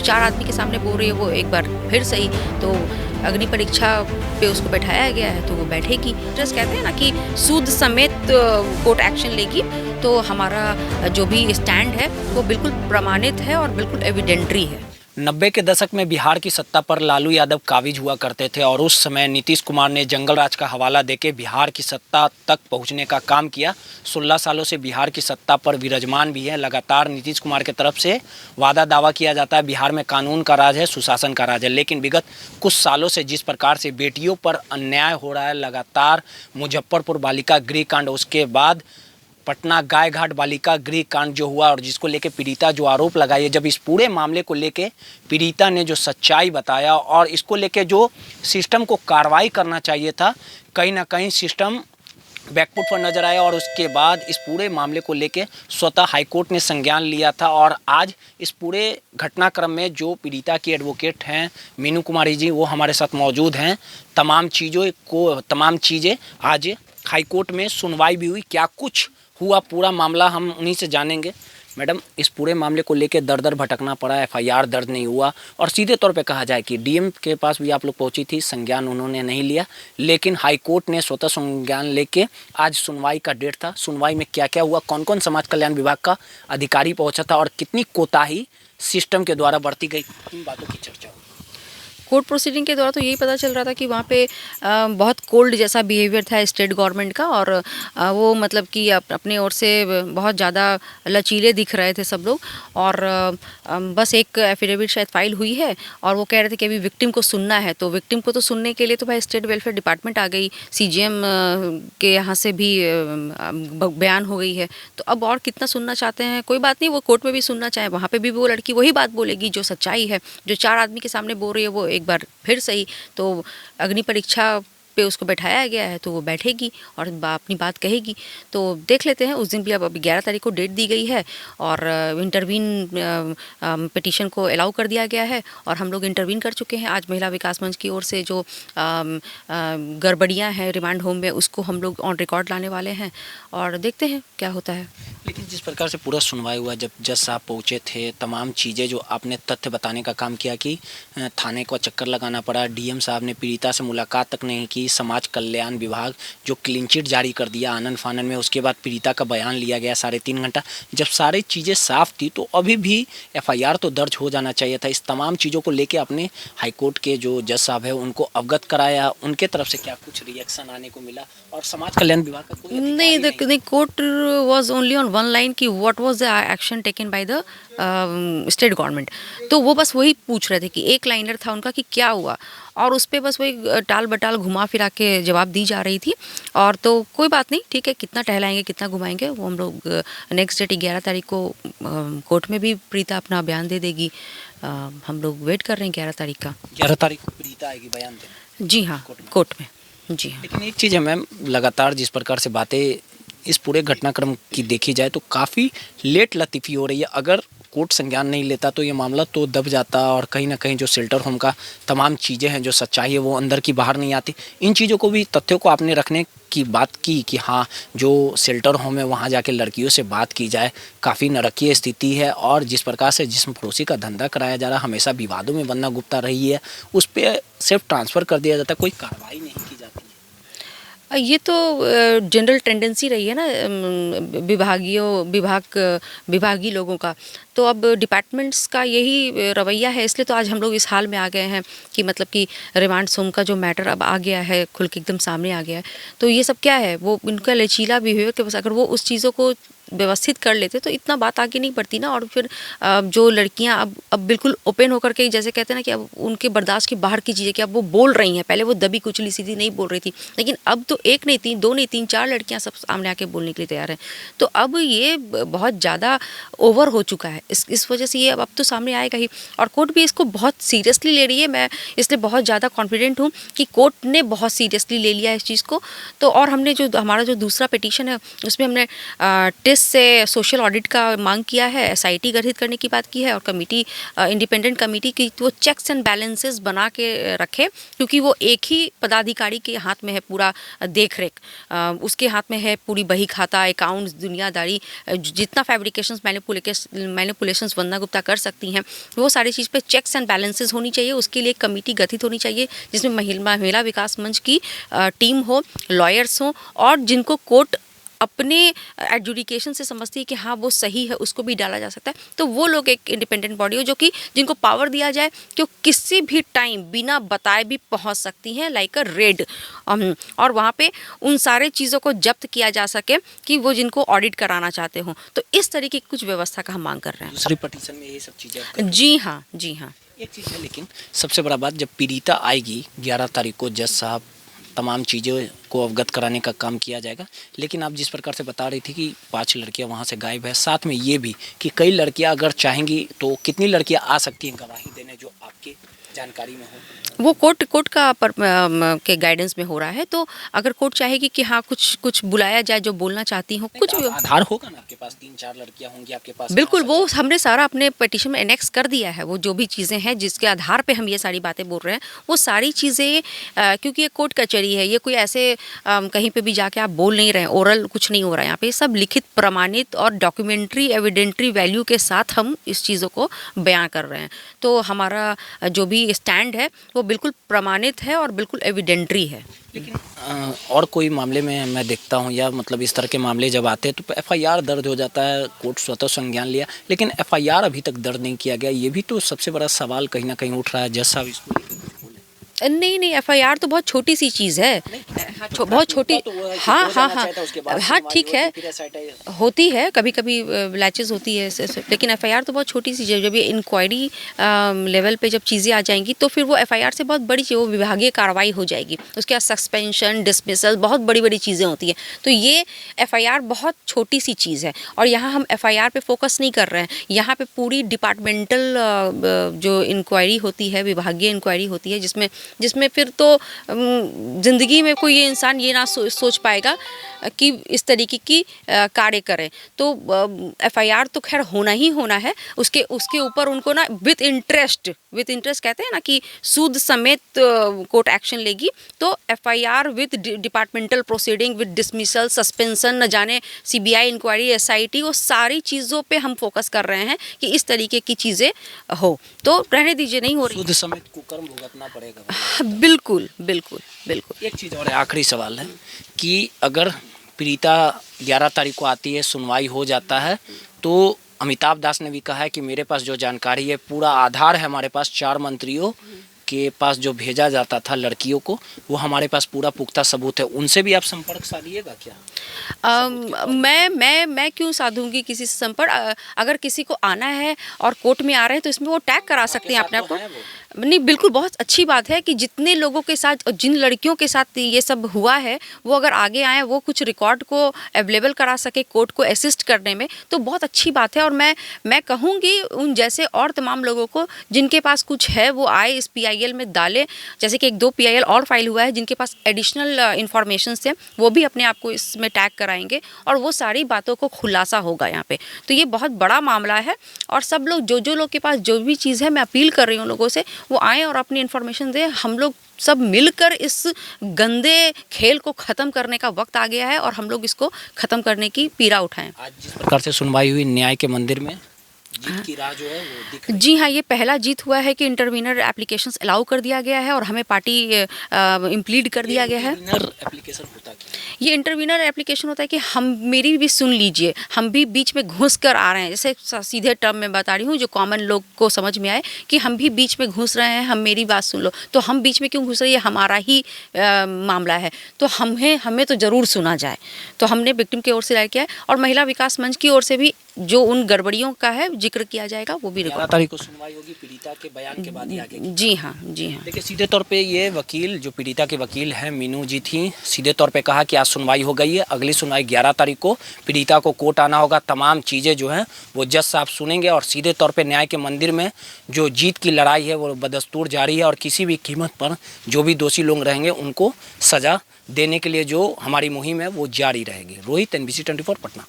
4 आदमी के सामने बोल रही है वो एक बार फिर सही, तो अग्नि परीक्षा पे उसको बैठाया गया है तो वो बैठेगी। जस्ट कहते हैं ना कि सूद समेत कोर्ट एक्शन लेगी, तो हमारा जो भी स्टैंड है वो बिल्कुल प्रमाणित है और बिल्कुल एविडेंटरी है। 90 के दशक में बिहार की सत्ता पर लालू यादव काबिज हुआ करते थे और उस समय नीतीश कुमार ने जंगल राज का हवाला देके बिहार की सत्ता तक पहुंचने का काम किया। 16 सालों से बिहार की सत्ता पर विराजमान भी है। लगातार नीतीश कुमार की तरफ से वादा दावा किया जाता है बिहार में कानून का राज है, सुशासन का राज है, लेकिन विगत कुछ सालों से जिस प्रकार से बेटियों पर अन्याय हो रहा है, लगातार मुजफ्फरपुर बालिका गृह कांड, उसके बाद पटना गाय घाट बालिका गृह कांड जो हुआ और जिसको लेके पीड़िता जो आरोप लगाई है, जब इस पूरे मामले को लेके पीड़िता ने जो सच्चाई बताया और इसको लेके जो सिस्टम को कार्रवाई करना चाहिए था, कहीं ना कहीं सिस्टम बैकफुट पर नजर आया और उसके बाद इस पूरे मामले को लेके स्वतः हाईकोर्ट ने संज्ञान लिया था। और आज इस पूरे घटनाक्रम में जो पीड़िता की एडवोकेट हैं मीनू कुमारी जी, वो हमारे साथ मौजूद हैं। तमाम चीज़ें आज हाईकोर्ट में सुनवाई भी हुई, क्या कुछ हुआ पूरा मामला हम उन्हीं से जानेंगे। मैडम, इस पूरे मामले को लेकर दर दर भटकना पड़ा, एफआईआर दर्ज नहीं हुआ और सीधे तौर पे कहा जाए कि डीएम के पास भी आप लोग पहुंची थी, संज्ञान उन्होंने नहीं लिया, लेकिन हाईकोर्ट ने स्वतः संज्ञान लेके आज सुनवाई का डेट था। सुनवाई में क्या क्या हुआ, कौन कौन समाज कल्याण विभाग का अधिकारी पहुंचा था और कितनी कोताही सिस्टम के द्वारा बरती गई, इन बातों की चर्चा हुई। कोर्ट प्रोसीडिंग के दौरान तो यही पता चल रहा था कि वहाँ पे बहुत कोल्ड जैसा बिहेवियर था स्टेट गवर्नमेंट का, और वो मतलब कि अपने ओर से बहुत ज़्यादा लचीले दिख रहे थे सब लोग। और बस एक एफिडेविट शायद फाइल हुई है और वो कह रहे थे कि अभी विक्टिम को सुनना है, तो विक्टिम को तो सुनने के लिए तो भाई स्टेट वेलफेयर डिपार्टमेंट आ गई, सीजीएम के यहाँ से भी बयान हो गई है, तो अब और कितना सुनना चाहते हैं, कोई बात नहीं, वो कोर्ट में भी सुनना चाहे, वहाँ पे भी वो लड़की वही बात बोलेगी जो सच्चाई है, जो 4 आदमी के सामने बोल रही है वो एक बार फिर सही, तो अग्नि परीक्षा पे उसको बैठाया गया है तो वो बैठेगी और अपनी बात कहेगी। तो देख लेते हैं, उस दिन भी अब 11 तारीख को डेट दी गई है और इंटरवीन पिटीशन को अलाउ कर दिया गया है और हम लोग इंटरवीन कर चुके हैं। आज महिला विकास मंच की ओर से जो गड़बड़ियाँ हैं रिमांड होम में, उसको हम लोग ऑन रिकॉर्ड लाने वाले हैं और देखते हैं क्या होता है। लेकिन जिस प्रकार से पूरा सुनवाई हुआ, जब जज साहब पहुँचे थे, तमाम चीज़ें जो आपने तथ्य बताने का काम किया कि थाने को चक्कर लगाना पड़ा, डीएम साहब ने पीड़िता से मुलाकात तक नहीं की, समाज कल्याण विभाग जो क्लीन चिट जारी कर दिया आनन फानन में, उसके बाद पीड़िता का बयान लिया गया 3.5 घंटा, जब सारी चीज़ें साफ थी तो अभी भी एफआईआर तो दर्ज हो जाना चाहिए था। इस तमाम चीज़ों को लेके अपने हाईकोर्ट के जो जज साहब है उनको अवगत कराया, उनके तरफ से क्या कुछ रिएक्शन आने को मिला और समाज कल्याण विभाग का कोई नहीं, court was only on one line कि what was the action taken by the state government, तो वो बस वही पूछ रहे थे कि एक लाइनर था उनका कि क्या हुआ, और उस पर बस वही टाल बटाल घुमा फिरा के जवाब दी जा रही थी। और तो कोई बात नहीं, ठीक है, कितना टहलाएंगे कितना घुमाएंगे, वो हम लोग नेक्स्ट डेट 11 तारीख को कोर्ट में भी प्रीता अपना बयान दे देगी। हम लोग वेट कर रहे हैं 11 तारीख का। 11 तारीख को प्रीता आएगी बयान देने? जी हाँ, कोर्ट में। जी हाँ। लेकिन एक चीज़ है मैम, लगातार जिस प्रकार से बातें इस पूरे घटनाक्रम की देखी जाए तो काफ़ी लेट लतीफ़ी हो रही है। अगर कोर्ट संज्ञान नहीं लेता तो ये मामला तो दब जाता और कहीं ना कहीं जो शेल्टर होम का तमाम चीज़ें हैं, जो सच्चाई है, वो अंदर की बाहर नहीं आती। इन चीज़ों को भी, तथ्यों को आपने रखने की बात की कि हाँ, जो शेल्टर होम है वहाँ जाके लड़कियों से बात की जाए, काफ़ी नारकीय स्थिति है और जिस प्रकार से जिस्म फरोशी का धंधा कराया जा रहा है, हमेशा विवादों में वंदना गुप्ता रही है, उस पर सिर्फ ट्रांसफ़र कर दिया जाता है, कोई कार्रवाई नहीं की जाती है। ये तो जनरल टेंडेंसी रही है ना विभागीय लोगों का, तो अब डिपार्टमेंट्स का यही रवैया है, इसलिए तो आज हम लोग इस हाल में आ गए हैं कि मतलब कि रिमांड होम का जो मैटर अब आ गया है, खुल के एकदम सामने आ गया है। तो ये सब क्या है, वो इनका लचीला बिहेवियर कि बस अगर वो उस चीज़ों को व्यवस्थित कर लेते तो इतना बात आगे नहीं बढ़ती ना। और फिर जो लड़कियां अब बिल्कुल ओपन होकर के, जैसे कहते हैं ना कि अब उनके बर्दाश्त के बाहर की चीज़ें कि अब वो बोल रही हैं, पहले वो दबी कुचली सी थी, नहीं बोल रही थी, लेकिन अब तो एक नहीं, 2 नहीं, 3-4 लड़कियां सब सामने आके बोलने के लिए तैयार हैं। तो अब ये बहुत ज़्यादा ओवर हो चुका है, इस वजह से ये अब तो सामने आएगा ही और कोर्ट भी इसको बहुत सीरियसली ले रही है। मैं इसलिए बहुत ज़्यादा कॉन्फिडेंट हूँ कि कोर्ट ने बहुत सीरियसली ले लिया है इस चीज़ को। तो और हमने जो हमारा जो दूसरा पिटीशन है उसमें हमने टेस्ट पुलिस से सोशल ऑडिट का मांग किया है, एसआईटी गठित करने की बात की है और कमेटी, इंडिपेंडेंट कमेटी की वो चेक्स एंड बैलेंसेस बना के रखे, क्योंकि वो एक ही पदाधिकारी के हाथ में है पूरा देख रेख, उसके हाथ में है पूरी बही खाता, अकाउंट्स, दुनियादारी, जितना फैब्रिकेशंस मैनिपुलेशंस वंदना गुप्ता कर सकती हैं, वो सारी चीज़ पे चेक्स एंड बैलेंसेस होनी चाहिए। उसके लिए एक कमेटी गठित होनी चाहिए जिसमें महिला विकास मंच की टीम हो, लॉयर्स हो, और जिनको कोर्ट अपने एडजुडिकेशन से समझती है कि हाँ वो सही है, उसको भी डाला जा सकता है। तो वो लोग एक इंडिपेंडेंट बॉडी हो जो कि जिनको पावर दिया जाए कि वो किसी भी टाइम बिना बताए भी पहुंच सकती हैं, लाइक अ रेड, और वहाँ पे उन सारे चीज़ों को जब्त किया जा सके कि वो जिनको ऑडिट कराना चाहते हों। तो इस तरीके की कुछ व्यवस्था का हम मांग कर रहे हैं। दूसरी पटिशन में ये सब चीज़ें जी हाँ, जी हाँ। एक चीज़ है, लेकिन सबसे बड़ा बात, जब पीड़िता आएगी 11 तारीख को, जज साहब तमाम चीज़ों को अवगत कराने का काम किया जाएगा। लेकिन आप जिस प्रकार से बता रही थी कि 5 लड़कियां वहां से गायब है, साथ में ये भी कि कई लड़कियां अगर चाहेंगी तो कितनी लड़कियां आ सकती हैं गवाही देने, जो आपकी जानकारी में हो? वो कोर्ट का के गाइडेंस में हो रहा है। तो अगर कोर्ट चाहेगी कि हाँ कुछ बुलाया जाए जो बोलना चाहती हो, कुछ भी आधार होगा ना आपके पास, 3-4 लड़कियां होंगी आपके पास। बिल्कुल, वो हमने सारा अपने पिटीशन में एनेक्स कर दिया है। वो जो भी चीज़ें हैं जिसके आधार पे हम ये सारी बातें बोल रहे हैं, वो सारी चीज़ें, क्योंकि ये कोर्ट कचहरी है, ये कोई ऐसे कहीं पे भी जाके आप बोल नहीं रहे हैं, ओरल कुछ नहीं हो रहा है यहाँ पे। सब लिखित, प्रमाणित और डॉक्यूमेंट्री एविडेंट्री वैल्यू के साथ हम इस चीज़ों को बयां कर रहे हैं। तो हमारा जो भी स्टैंड है वो बिल्कुल प्रमाणित है और बिल्कुल एविडेंट्री है। लेकिन और कोई मामले में मैं देखता हूँ, या मतलब इस तरह के मामले जब आते हैं तो एफआईआर दर्ज हो जाता है, कोर्ट स्वतः संज्ञान लिया, लेकिन एफआईआर अभी तक दर्ज नहीं किया गया। ये भी तो सबसे बड़ा सवाल कहीं ना कहीं उठ रहा है। जज साहब इसको नहीं, एफआईआर तो बहुत छोटी सी चीज़ है, बहुत छोटी। हाँ हाँ हाँ हाँ, ठीक है, होती है कभी कभी लैचेस होती है, लेकिन एफआईआर तो बहुत छोटी सी चीज़ है। जब ये इंक्वायरी लेवल पे जब चीज़ें आ जाएंगी तो फिर वो एफआईआर से बहुत बड़ी चीज़, वो विभागीय कार्रवाई हो जाएगी। उसके बाद सस्पेंशन, डिसमिसल, बहुत बड़ी बड़ी चीज़ें होती हैं। तो ये एफआईआर बहुत छोटी सी चीज़ है, और यहाँ हम एफआईआर पे फोकस नहीं कर रहे हैं। यहाँ पे पूरी डिपार्टमेंटल जो इंक्वायरी होती है, विभागीय इंक्वायरी होती है, जिसमें फिर तो ज़िंदगी में कोई ये इंसान ये ना सोच पाएगा कि इस तरीके की कार्य करें। तो एफआईआर तो खैर होना ही होना है। उसके ऊपर उनको ना विथ इंटरेस्ट कहते हैं ना कि सूद समेत कोर्ट एक्शन लेगी। तो FIR with departmental proceeding, with dismissal, suspension, न जाने सीबीआई इंक्वायरी, एसआईटी, वो सारी चीज़ों पे हम फोकस कर रहे हैं कि इस तरीके की चीज़ें हो। तो रहने दीजिए, नहीं हो रही, सूद समेत कुकर्म भुगतना पड़ेगा। बिल्कुल बिल्कुल बिल्कुल। एक चीज़ और आखिरी सवाल है कि अगर पीड़िता 11 तारीख को आती है, सुनवाई हो जाता है, तो अमिताभ दास ने भी कहा है कि मेरे पास जो जानकारी है, पूरा आधार है हमारे पास, 4 मंत्रियों के पास जो भेजा जाता था लड़कियों को, वो हमारे पास पूरा पुख्ता सबूत है। उनसे भी आप संपर्क साधिएगा क्या? मैं क्यों साधूंगी किसी से संपर्क? अगर किसी को आना है और कोर्ट में आ रहे हैं तो इसमें वो टैग करा सकते हैं अपने आप को। नहीं, बिल्कुल, बहुत अच्छी बात है कि जितने लोगों के साथ और जिन लड़कियों के साथ ये सब हुआ है, वो अगर आगे आए, वो कुछ रिकॉर्ड को अवेलेबल करा सके कोर्ट को असिस्ट करने में, तो बहुत अच्छी बात है। और मैं कहूँगी उन जैसे और तमाम लोगों को जिनके पास कुछ है, वो आए इस पीआईएल में डालें। जैसे कि 1-2 पीआईएल और फाइल हुआ है जिनके पास एडिशनल इंफॉर्मेशन है, वो भी अपने आप को इसमें टैग कराएंगे और वो सारी बातों को खुलासा होगा यहाँ पे। तो ये बहुत बड़ा मामला है, और सब लोग जो लोग के पास जो भी चीज़ है, मैं अपील कर रही हूँ लोगों से, वो आएँ और अपनी इन्फॉर्मेशन दें। हम लोग सब मिलकर इस गंदे खेल को ख़त्म करने का वक्त आ गया है, और हम लोग इसको ख़त्म करने की पीड़ा उठाएं। आज जिस प्रकार से सुनवाई हुई न्याय के मंदिर में, जीत की राह जो है वो दिख रही है। जी हाँ, ये पहला जीत हुआ है कि इंटरवीनर एप्लीकेशंस अलाउ कर दिया गया है और हमें पार्टी इम्प्लीड कर दिया गया है। एप्लीकेशन होता क्या? ये इंटरवीनर एप्लीकेशन होता है कि हम, मेरी भी सुन लीजिए, हम भी बीच में घुस कर आ रहे हैं। जैसे सीधे टर्म में बता रही हूँ, जो कॉमन लोग को समझ में आए कि हम भी बीच में घुस रहे हैं, हम, मेरी बात सुन लो। तो हम बीच में क्यों घुस रहे हैं? हमारा ही मामला है, तो हमें तो ज़रूर सुना जाए। तो हमने विक्टिम की ओर से राय किया है, और महिला विकास मंच की ओर से भी जो उन गड़बड़ियों का है जिक्र किया जाएगा, वो भी 11 तारीख को सुनवाई होगी, पीड़िता के बयान के बाद ही आगे। जी हाँ, जी हाँ। देखिए, सीधे तौर पे ये वकील, जो पीड़िता के वकील हैं मीनू जी थी, सीधे तौर पे कहा कि आज सुनवाई हो गई है, अगली सुनवाई 11 तारीख को, पीड़िता को कोर्ट आना होगा, तमाम चीज़ें जो हैं वो जज साहब सुनेंगे, और सीधे तौर पे न्याय के मंदिर में जो जीत की लड़ाई है वो बदस्तूर जारी है, और किसी भी कीमत पर जो भी दोषी लोग रहेंगे उनको सज़ा देने के लिए जो हमारी मुहिम है वो जारी रहेगी। रोहित, NBC 24 पटना।